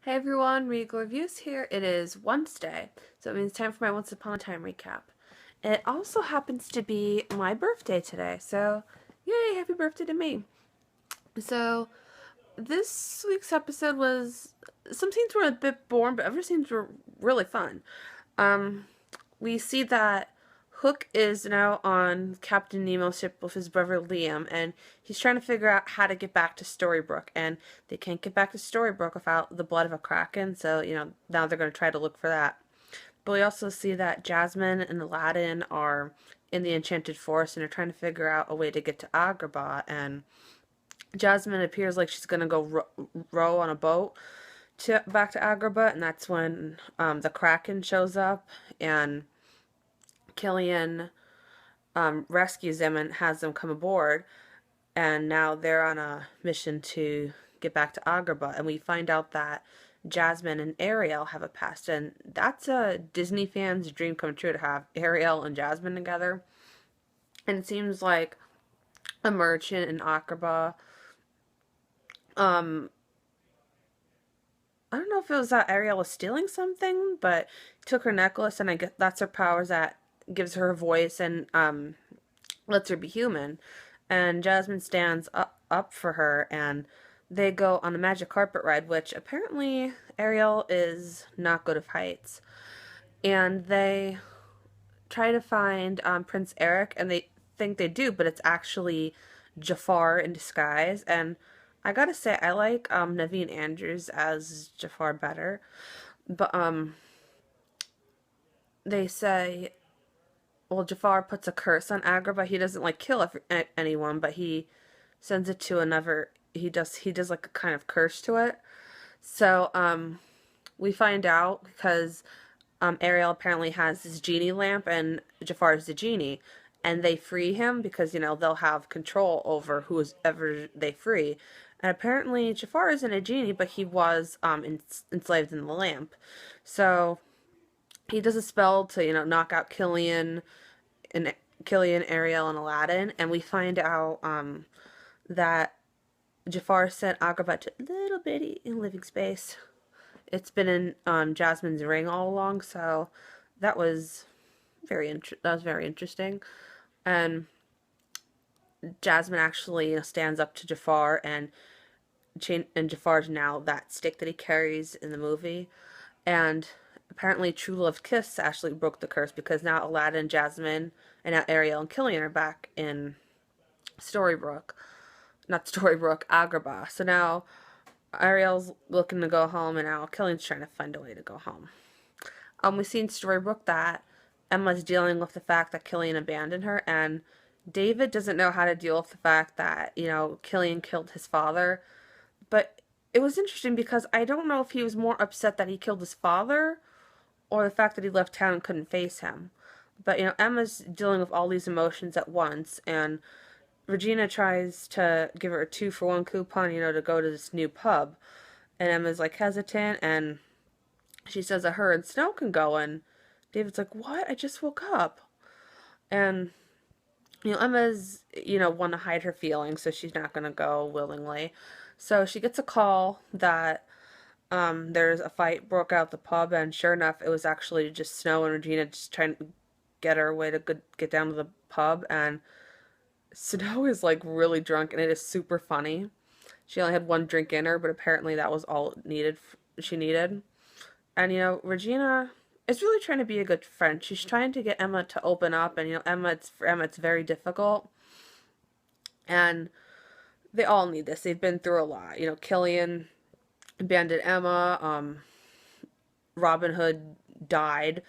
Hey everyone, Regal Reviews here. It is Wednesday, so it means time for my Once Upon a Time recap. It also happens to be my birthday today, so yay, happy birthday to me. So this week's episode was, some scenes were a bit boring, but other scenes were really fun. Um, we see that Hook is now on Captain Nemo's ship with his brother Liam, and he's trying to figure out how to get back to Storybrooke. And they can't get back to Storybrooke without the blood of a kraken, so, now they're going to try to look for that. But we also see that Jasmine and Aladdin are in the Enchanted Forest, and they're trying to figure out a way to get to Agrabah. And Jasmine appears like she's going to go row on a boat back to Agrabah, and that's when the kraken shows up, and Killian rescues them and has them come aboard, and now they're on a mission to get back to Agrabah, and we find out that Jasmine and Ariel have a past, and that's a Disney fan's dream come true to have Ariel and Jasmine together. And it seems like a merchant in Agrabah, um, I don't know if it was that Ariel was stealing something, but took her necklace, and I guess that's her powers that gives her a voice and lets her be human. And Jasmine stands up for her, and they go on a magic carpet ride, which apparently Ariel is not good at heights. And they try to find Prince Eric, and they think they do, but it's actually Jafar in disguise. And I gotta say, I like Naveen Andrews as Jafar better. But they say, well, Jafar puts a curse on Agrabah. He doesn't like kill anyone, but he sends it to another. He does like a kind of curse to it. So we find out because Ariel apparently has this genie lamp, and Jafar is the genie, and they free him because they'll have control over whoever they free. And apparently Jafar isn't a genie, but he was enslaved in the lamp. So he does a spell to knock out Killian, Ariel, and Aladdin, and we find out that Jafar sent Agrabah to a little bitty in living space. It's been in Jasmine's ring all along, so that was very interesting. And Jasmine actually stands up to Jafar, and Jafar's now that stick that he carries in the movie. And apparently True Love Kiss actually broke the curse, because now Aladdin, Jasmine, and now Ariel and Killian are back in Storybrooke. Not Storybrooke, Agrabah. So now Ariel's looking to go home, and now Killian's trying to find a way to go home. We've seen Storybrooke that Emma's dealing with the fact that Killian abandoned her, and David doesn't know how to deal with the fact that, Killian killed his father. But it was interesting because I don't know if he was more upset that he killed his father or the fact that he left town and couldn't face him. But, Emma's dealing with all these emotions at once, and Regina tries to give her a 2-for-1 coupon, to go to this new pub. And Emma's like hesitant, and she says that her and Snow can go, and David's like, "What? I just woke up." And, Emma's, want to hide her feelings, so she's not going to go willingly. So she gets a call that there's a fight broke out at the pub, and sure enough, it was actually just Snow and Regina just trying to get her way to get down to the pub, and Snow is like really drunk, and it is super funny. She only had one drink in her, but apparently that was all she needed. And Regina is really trying to be a good friend. She's trying to get Emma to open up, and for Emma it's very difficult. And they all need this. They've been through a lot. Killian abandoned Emma. Robin Hood died.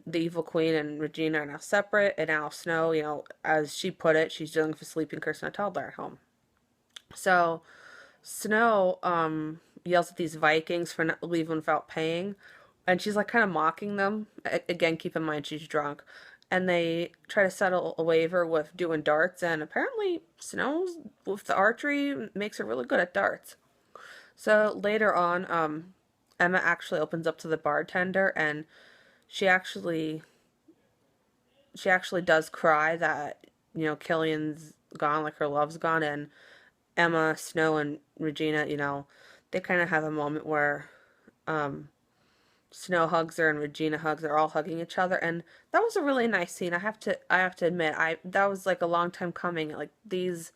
The Evil Queen and Regina are now separate, and now Snow, as she put it, she's dealing with a sleeping curse and a toddler at home. So Snow yells at these Vikings for not leaving without paying, and she's like kind of mocking them. Again, keep in mind she's drunk. And they try to settle a waiver with doing darts, and apparently Snow with the archery makes her really good at darts. So later on, Emma actually opens up to the bartender, and she actually does cry that Killian's gone, like her love's gone, and Emma, Snow, and Regina, they kind of have a moment where Snow hugs her and Regina hugs her, all hugging each other, and that was a really nice scene. I have to admit, I that was like a long time coming. Like these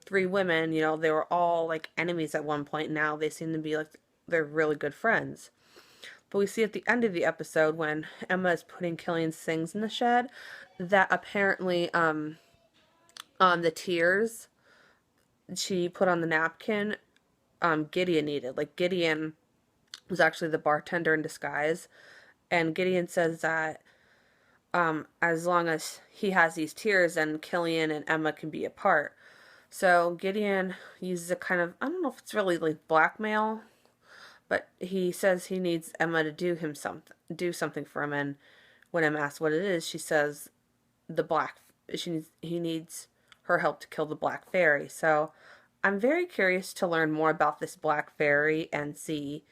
three women, they were all like enemies at one point. Now they seem to be like they're really good friends. But we see at the end of the episode when Emma is putting Killian's things in the shed that apparently on the tears she put on the napkin, Gideon needed. Like Gideon was actually the bartender in disguise, and Gideon says that as long as he has these tears, then Killian and Emma can be apart. So Gideon uses a kind of, I don't know if it's really like blackmail, but he says he needs Emma to do something for him. And when Emma asks what it is, she says the black. He needs her help to kill the Black Fairy. So I'm very curious to learn more about this Black Fairy and see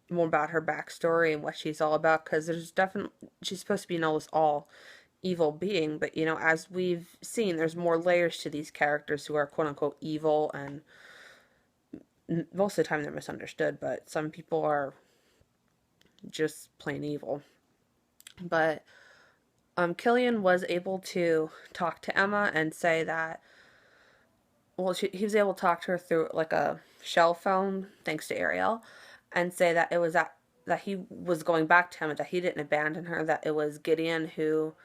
more about her backstory and what she's all about. Because there's definitely she's supposed to be an all evil being, but as we've seen, there's more layers to these characters who are quote unquote evil, and most of the time they're misunderstood, but some people are just plain evil. But Killian was able to talk to Emma and say that, well, he was able to talk to her through like a shell phone, thanks to Ariel, and say that it was that he was going back to Emma, that he didn't abandon her, that it was Gideon who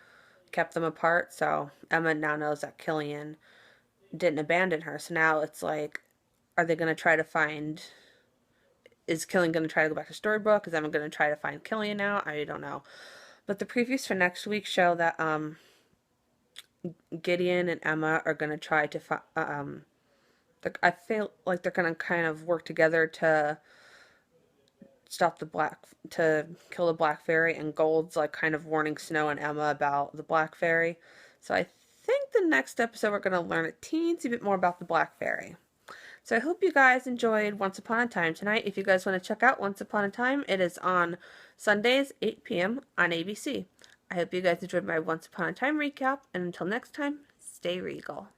kept them apart. So Emma now knows that Killian didn't abandon her. So now it's like, are they going to try to find, is Killian going to try to go back to Storybrooke? Is Emma going to try to find Killian now? I don't know. But the previews for next week show that Gideon and Emma are going to try to I feel like they're going to kind of work together to to kill the Black Fairy, and Gold's like kind of warning Snow and Emma about the Black Fairy. So I think the next episode we're going to learn a teensy bit more about the Black Fairy. So I hope you guys enjoyed Once Upon a Time tonight. If you guys want to check out Once Upon a Time, it is on Sundays, 8 p.m. on ABC. I hope you guys enjoyed my Once Upon a Time recap, and until next time, stay regal.